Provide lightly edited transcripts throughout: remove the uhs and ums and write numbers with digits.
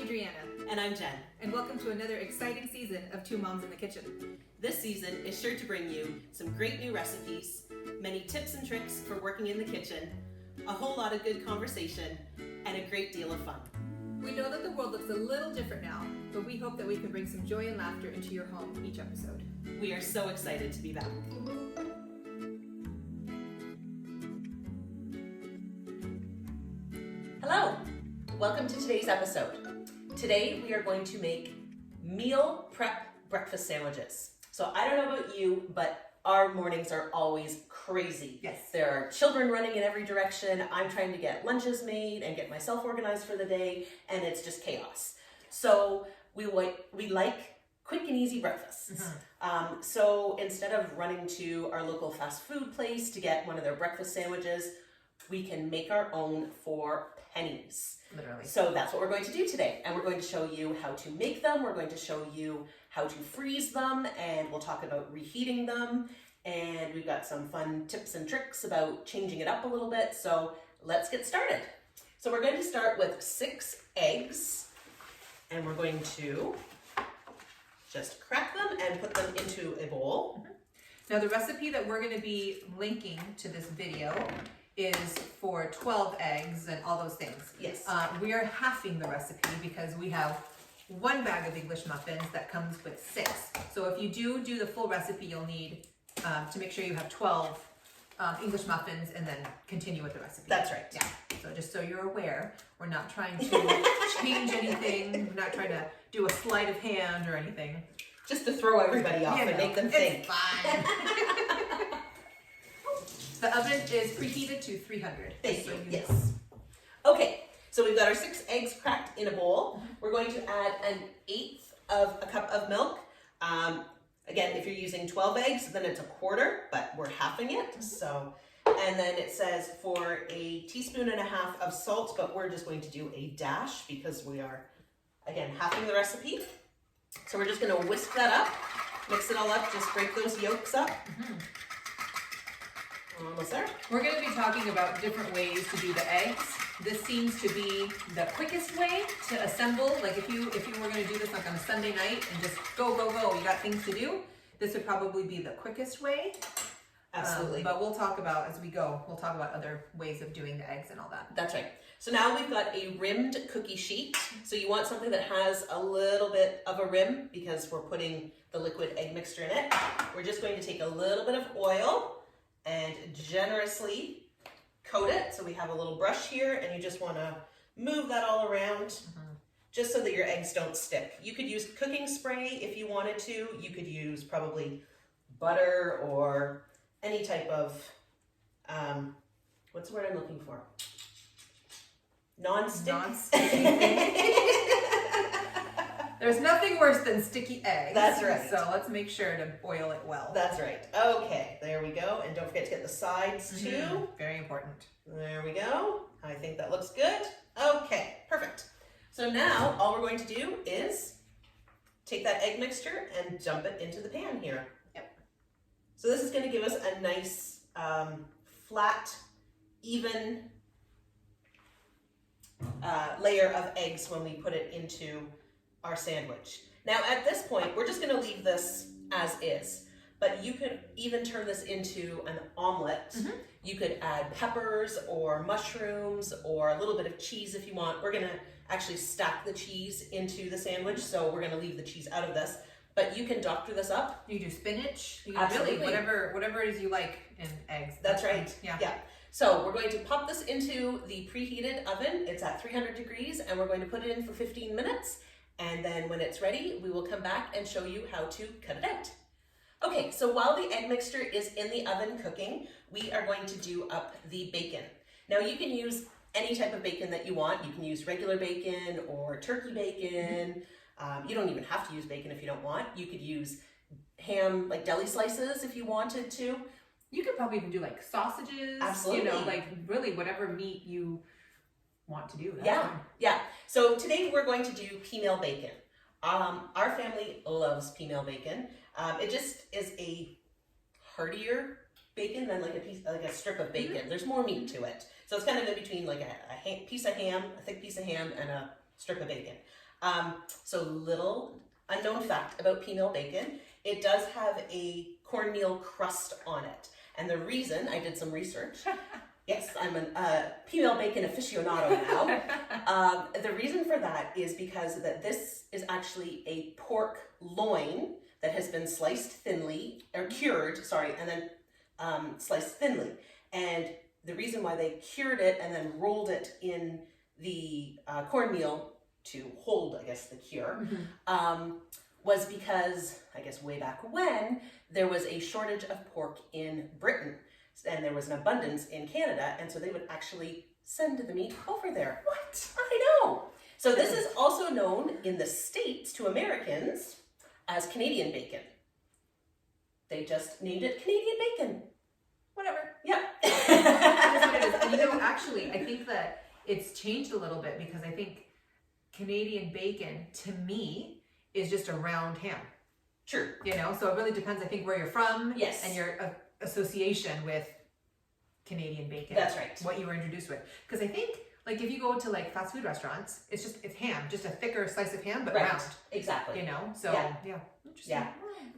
Adriana. And I'm Jen. And welcome to another exciting season of Two Moms in the Kitchen. This season is sure to bring you some great new recipes, many tips and tricks for working in the kitchen, a whole lot of good conversation, and a great deal of fun. We know that the world looks a little different now, but we hope that we can bring some joy and laughter into your home each episode. We are so excited to be back. Hello! Welcome to today's episode. Today we are going to make meal prep breakfast sandwiches. So I don't know about you, but our mornings are always crazy. Yes. There are children running in every direction. I'm trying to get lunches made and get myself organized for the day, and it's just chaos. So we like quick and easy breakfasts. So instead of running to our local fast food place to get one of their breakfast sandwiches, we can make our own for pennies. Literally. So that's what we're going to do today. And we're going to show you how to make them. We're going to show you how to freeze them, and we'll talk about reheating them. And we've got some fun tips and tricks about changing it up a little bit. So let's get started. So we're going to start with 6 eggs, and we're going to just crack them and put them into a bowl. Now the recipe that we're going to be linking to this video is for 12 eggs and all those things. Yes. We are halving the recipe because we have 1 bag of English muffins that comes with 6. So if you do the full recipe, you'll need to make sure you have 12 English muffins and then continue with the recipe. That's right. Yeah. So just so you're aware, we're not trying to change anything. We're not trying to do a sleight of hand or anything. Just to throw everybody off and make them think. It's fine. The oven is preheated to 300. Thank you. Yes. Okay, so we've got our 6 eggs cracked in a bowl. We're going to add 1/8 of a cup of milk. Again, if you're using 12 eggs, then it's 1/4, but we're halving it. So, and then it says for 1.5 teaspoons of salt, but we're just going to do a dash because we are, again, halving the recipe. So we're just going to whisk that up, mix it all up, just break those yolks up. Almost there. We're going to be talking about different ways to do the eggs. This seems to be the quickest way to assemble. Like if you were going to do this like on a Sunday night and just go, you got things to do, this would probably be the quickest way. Absolutely. But we'll talk about, as we go, we'll talk about other ways of doing the eggs and all that. That's right. So now we've got a rimmed cookie sheet. So you want something that has a little bit of a rim because we're putting the liquid egg mixture in it. We're just going to take a little bit of oil and generously coat it. So we have a little brush here, and you just want to move that all around just so that your eggs don't stick. You could use cooking spray if you wanted to. You could use probably butter or any type of, what's the word I'm looking for? Non-stick. There's nothing worse than sticky eggs. That's right. So let's make sure to boil it well. That's right. Okay, there we go. And don't forget to get the sides too. Very important. There we go. I think that looks good. Okay, perfect. So now all we're going to do is take that egg mixture and dump it into the pan here. Yep. So this is going to give us a nice flat, even layer of eggs when we put it into our sandwich. Now at this point, we're just going to leave this as is, but you could even turn this into an omelet. You could add peppers or mushrooms or a little bit of cheese if you want. We're going to actually stack the cheese into the sandwich, so we're going to leave the cheese out of this, but you can doctor this up. You do spinach. You Absolutely. Really, whatever it is you like in eggs. That's right. Yeah. So we're going to pop this into the preheated oven. It's at 300 degrees, and we're going to put it in for 15 minutes. And then when it's ready, we will come back and show you how to cut it out. Okay, so while the egg mixture is in the oven cooking, we are going to do up the bacon. Now you can use any type of bacon that you want. You can use regular bacon or turkey bacon. You don't even have to use bacon if you don't want. You could use ham, like deli slices if you wanted to. You could probably even do like sausages. Absolutely. You know, like really whatever meat you want to do. Yeah. So today we're going to do pea-meal bacon. Our family loves pea-meal bacon. It just is a heartier bacon than like a strip of bacon. There's more meat to it. So it's kind of in between like a piece of ham, a thick piece of ham, and a strip of bacon. So little unknown fact about pea meal bacon, it does have a cornmeal crust on it. And the reason, I did some research, yes, I'm a pea meal bacon aficionado now. The reason for that is because this is actually a pork loin that has been sliced thinly, or cured, sorry, and then sliced thinly. And the reason why they cured it and then rolled it in the cornmeal to hold, I guess, the cure, was because, I guess way back when, there was a shortage of pork in Britain, and there was an abundance in Canada, and so they would actually send the meat over there. What? I know! So this is also known in the States to Americans as Canadian bacon. They just named it Canadian bacon. Whatever. Yeah. That's what it is. And you know, actually, I think that it's changed a little bit because I think Canadian bacon, to me, is just a round ham. True. You know, so it really depends, I think, where you're from. Yes. And your association with Canadian bacon. That's right. What you were introduced with. Because I think, like, if you go to, like, fast food restaurants, it's ham. Just a thicker slice of ham, but round. Exactly. You know? So, yeah. Interesting. Yeah.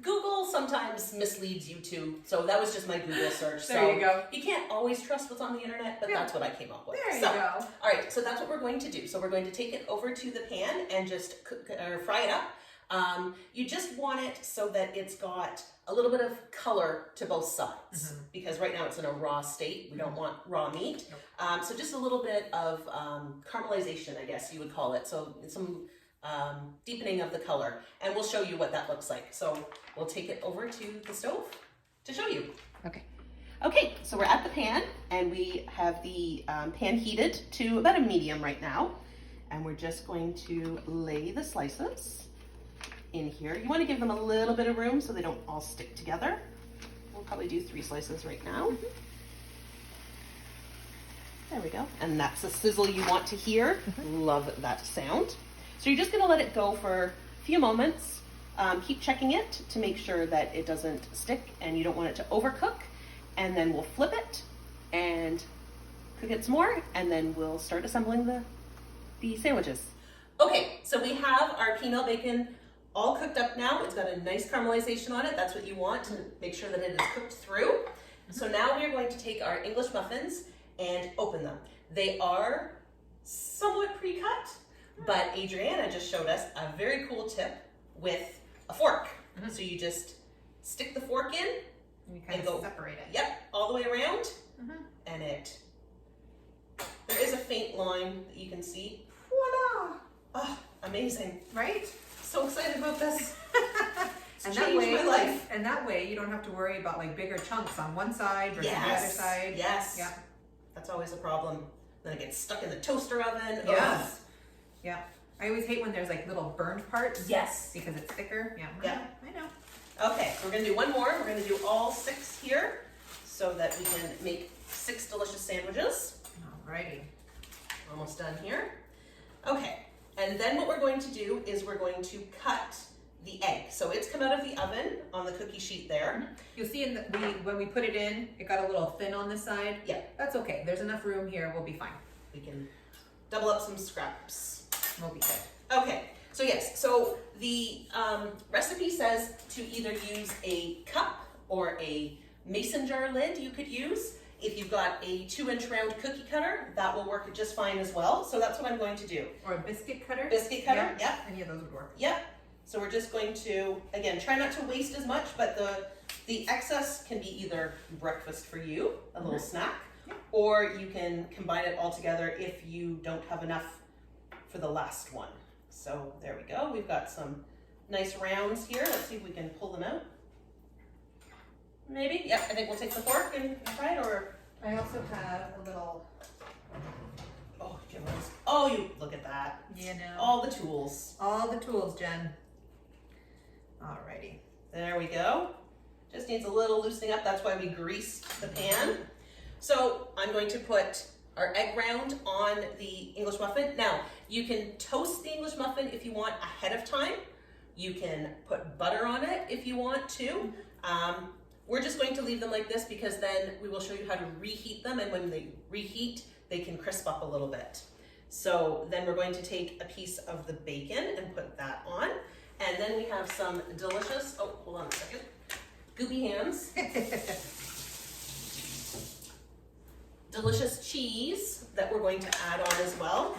Google sometimes misleads you too. So that was just my Google search. There you go. You can't always trust what's on the internet, but that's what I came up with. There you go. All right, so that's what we're going to do. So we're going to take it over to the pan and just cook or fry it up. You just want it so that it's got a little bit of color to both sides, because right now it's in a raw state. We don't want raw meat. Nope. So just a little bit of caramelization, I guess you would call it. So some deepening of the color, and we'll show you what that looks like. So we'll take it over to the stove to show you. Okay, so we're at the pan, and we have the pan heated to about a medium right now, and we're just going to lay the slices in here. You want to give them a little bit of room so they don't all stick together. We'll probably do 3 slices right now. There we go. And that's the sizzle you want to hear. Love that sound. So you're just going to let it go for a few moments. Keep checking it to make sure that it doesn't stick and you don't want it to overcook. And then we'll flip it and cook it some more, and then we'll start assembling the sandwiches. Okay, so we have our pea meal bacon all cooked up now. It's got a nice caramelization on it. That's what you want to make sure that it is cooked through. So now we are going to take our English muffins and open them. They are somewhat pre-cut, but Adriana just showed us a very cool tip with a fork. So you just stick the fork in and you kind of separate it. Yep, all the way around, and there is a faint line that you can see. Voila! Oh, amazing. Right? So excited about this. And changed my life. And that way you don't have to worry about like bigger chunks on one side versus the other side. Yes. Yeah. That's always a problem. Then it gets stuck in the toaster oven. Yes. Ugh. Yeah. I always hate when there's like little burned parts. Yes. Because it's thicker. Yeah. Yeah. I know. Okay, we're gonna do one more. We're gonna do all 6 here so that we can make 6 delicious sandwiches. Alrighty. Almost done here. Okay, and then what we're going to do is we're going to cut the egg. So it's come out of the oven on the cookie sheet there. You'll see when we put it in, it got a little thin on this side. Yeah. That's okay. There's enough room here. We'll be fine. We can double up some scraps. We'll be good. Okay, so yes, so the recipe says to either use a cup or a mason jar lid you could use. If you've got a 2-inch round cookie cutter, that will work just fine as well. So that's what I'm going to do. Or a biscuit cutter. Biscuit cutter, yep. Any of those would work. Yep. So we're just going to, again, try not to waste as much, but the excess can be either breakfast for you, a little snack, or you can combine it all together if you don't have enough for the last one. So there we go. We've got some nice rounds here. Let's see if we can pull them out. Maybe? Yep, I think we'll take the fork and try it, or... I also have a little... Oh, you look at that. You know. All the tools. All the tools, Jen. Alrighty. There we go. Just needs a little loosening up. That's why we greased the pan. So I'm going to put our egg round on the English muffin. Now, you can toast the English muffin if you want ahead of time. You can put butter on it if you want to. We're just going to leave them like this because then we will show you how to reheat them, and when they reheat, they can crisp up a little bit. So then we're going to take a piece of the bacon and put that on. And then we have some delicious, oh, hold on a second, goopy hands. Delicious cheese that we're going to add on as well.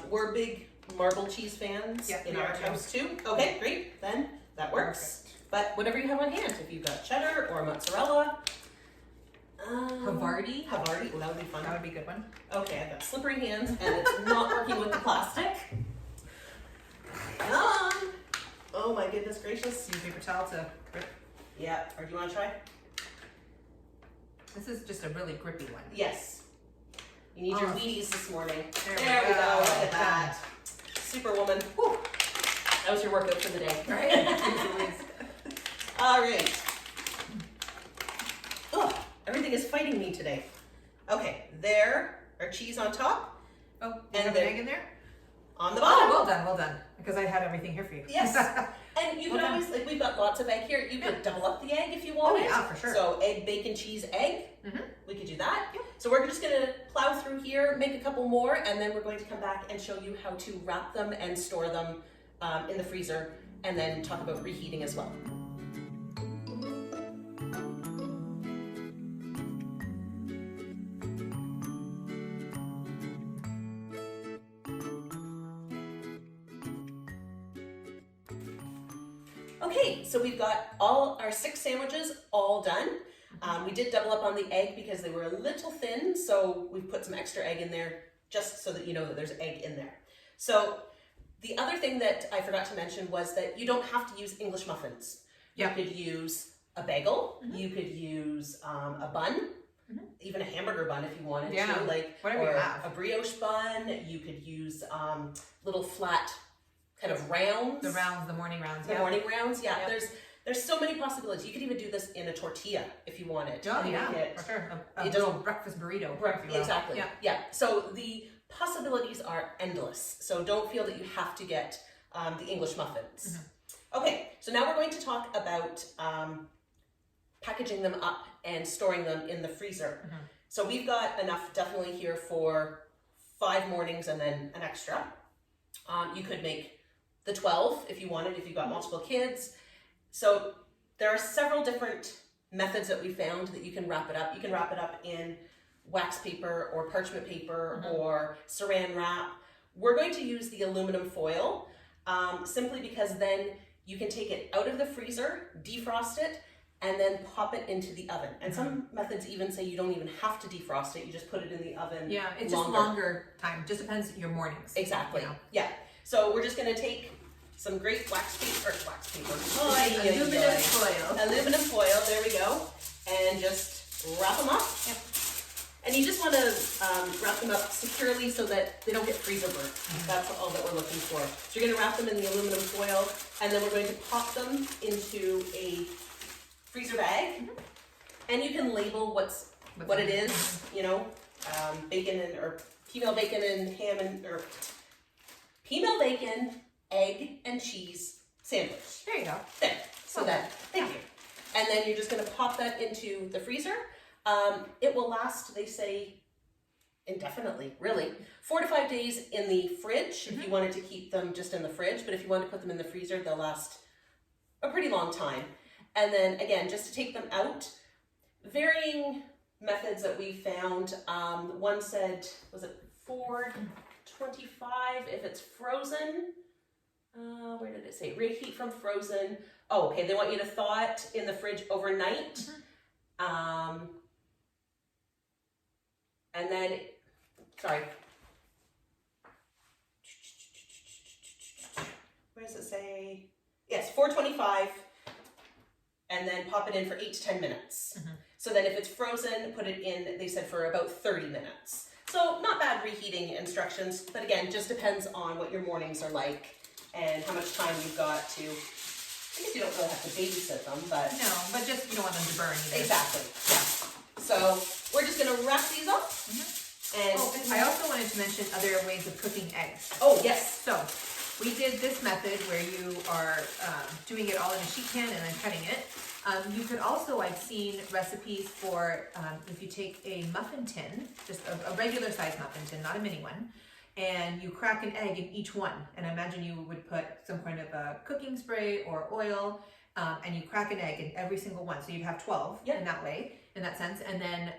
We're big marble cheese fans in our house too. Okay, great, then that works. Perfect. But whatever you have on hand, if you've got cheddar or mozzarella. Havarti. Havarti, well, that would be fun. That would be a good one. Okay, I've got slippery hands and it's not working with the plastic. Oh my goodness gracious. Use paper towel to grip. Yeah, or do you want to try? This is just a really grippy one. Yes. You need your Wheaties this morning. There we go. Look at that. Superwoman. Whew. That was your workout for the day. Right? All right. Ugh, everything is fighting me today. Okay, there, our cheese on top. Oh, and an egg in there? On the bottom. Oh, well done. Because I had everything here for you. Yes. And you can always, like, we've got lots of egg here. You could double up the egg if you want. wanted. Oh, yeah, for sure. So egg, bacon, cheese, egg. We could do that. Yep. So we're just going to plow through here, make a couple more, and then we're going to come back and show you how to wrap them and store them in the freezer, and then talk about reheating as well. Okay, so we've got all our 6 sandwiches all done. We did double up on the egg because they were a little thin, so we've put some extra egg in there just so that you know that there's egg in there. So the other thing that I forgot to mention was that you don't have to use English muffins. You could use a bagel, you could use a bun, even a hamburger bun if you wanted to, like, whatever or you have. A brioche bun. You could use little flat kind of rounds. The rounds, the morning rounds. The morning rounds, yeah. There's so many possibilities. You could even do this in a tortilla if you wanted. Oh yeah, for sure. A little breakfast burrito. Exactly. Yeah. So the possibilities are endless. So don't feel that you have to get the English muffins. Okay, so now we're going to talk about packaging them up and storing them in the freezer. So we've got enough definitely here for 5 mornings and then an extra. You could make the 12 if you wanted, if you've got multiple kids. So there are several different methods that we found that you can wrap it up. You can wrap it up in wax paper or parchment paper or saran wrap. We're going to use the aluminum foil simply because then you can take it out of the freezer, defrost it, and then pop it into the oven. And some methods even say you don't even have to defrost it, you just put it in the oven. Yeah, it's just longer time. Just depends on your mornings. Exactly. You know? Yeah. So we're just gonna take some great wax paper. Aluminum foil, there we go. And just wrap them up. Yep. And you just wanna wrap them up securely so that they don't get freezer burnt. That's all that we're looking for. So you're gonna wrap them in the aluminum foil, and then we're going to pop them into a freezer bag. And you can label what it is, you know, bacon and, or female bacon and ham and, or female bacon, egg and cheese sandwich. There you go. There. So thank you. And then you're just gonna pop that into the freezer. It will last, they say, indefinitely, really. 4 to 5 days in the fridge if you wanted to keep them just in the fridge, but if you wanted to put them in the freezer, they'll last a pretty long time. And then again, just to take them out, varying methods that we found. One said, was it 425 if it's frozen? Where did it say? Reheat from frozen. Oh, okay. They want you to thaw it in the fridge overnight. And then, sorry. Where does it say? Yes, 425. And then pop it in for 8 to 10 minutes. So then if it's frozen, put it in, they said, for about 30 minutes. So not bad reheating instructions, but again, just depends on what your mornings are like and how much time you've got to, I guess you don't really have to babysit them, but. No, but just, you don't want them to burn either. Exactly, yeah. So we're just gonna wrap these up. And I also wanted to mention other ways of cooking eggs. Oh, yes. So we did this method where you are doing it all in a sheet pan and then cutting it. You could also, I've seen recipes for if you take a muffin tin, just a regular size muffin tin, not a mini one, and you crack an egg in each one. And I imagine you would put some kind of a cooking spray or oil, and you crack an egg in every single one. So you'd have 12 in that way, in that sense, and then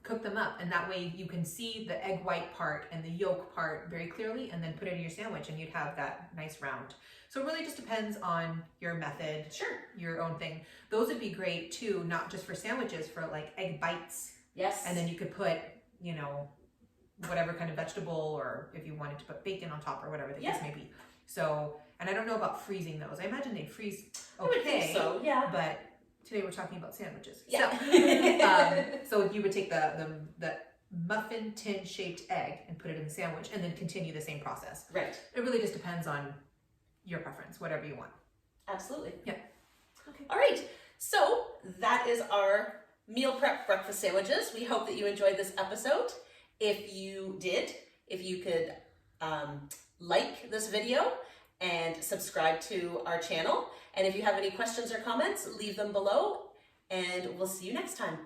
cook them up. And that way you can see the egg white part and the yolk part very clearly, and then put it in your sandwich and you'd have that nice round. So it really just depends on your method, your own thing. Those would be great too, not just for sandwiches, for like egg bites. Yes. And then you could put, you know, whatever kind of vegetable, or if you wanted to put bacon on top or whatever the case may be. So, and I don't know about freezing those. I imagine they'd freeze okay. I would think so, yeah. But today we're talking about sandwiches. Yeah. So you would take the muffin tin shaped egg and put it in the sandwich and then continue the same process. Right. It really just depends on your preference, whatever you want. Absolutely. Yeah. Okay. All right. So that is our meal prep breakfast sandwiches. We hope that you enjoyed this episode. If you did, if you could like this video and subscribe to our channel. And if you have any questions or comments, leave them below, and we'll see you next time.